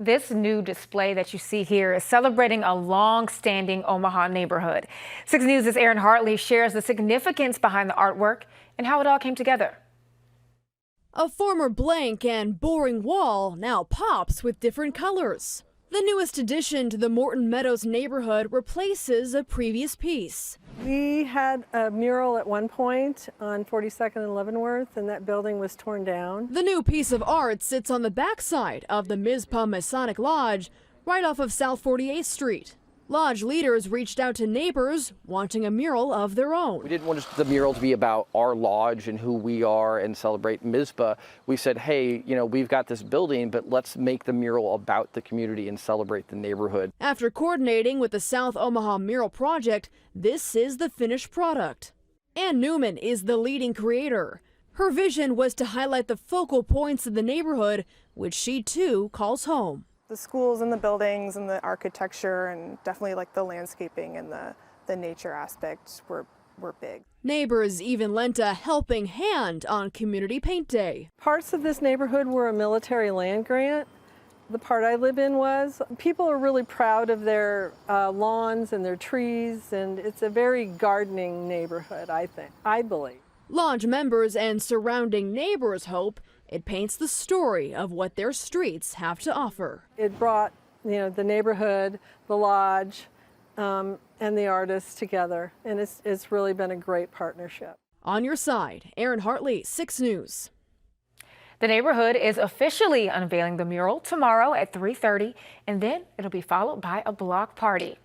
This new display that you see here is celebrating a long-standing Omaha neighborhood. 6 News' Aaron Hartley shares the significance behind the artwork and how it all came together. A former blank and boring wall now pops with different colors. The newest addition to the Morton Meadows neighborhood replaces a previous piece. We had a mural at one point on 42nd and Leavenworth, and that building was torn down. The new piece of art sits on the backside of the Mizpah Masonic Lodge, right off of South 48th Street. Lodge leaders reached out to neighbors wanting a mural of their own. We didn't want the mural to be about our lodge and who we are and celebrate Mizpah. We said, hey, we've got this building, but let's make the mural about the community and celebrate the neighborhood. After coordinating with the South Omaha Mural Project, this is the finished product. Ann Newman is the leading creator. Her vision was to highlight the focal points of the neighborhood, which she too calls home. The schools and the buildings and the architecture and definitely like the landscaping and the nature aspects were big. Neighbors even lent a helping hand on Community Paint Day. Parts of this neighborhood were a military land grant. The part I live in was. People are really proud of their lawns and their trees, and it's a very gardening neighborhood, I believe. Lodge members and surrounding neighbors hope it paints the story of what their streets have to offer. It brought, the neighborhood, the lodge, and the artists together, and it's really been a great partnership. On your side, Aaron Hartley, 6 News. The neighborhood is officially unveiling the mural tomorrow at 3:30, and then it'll be followed by a block party.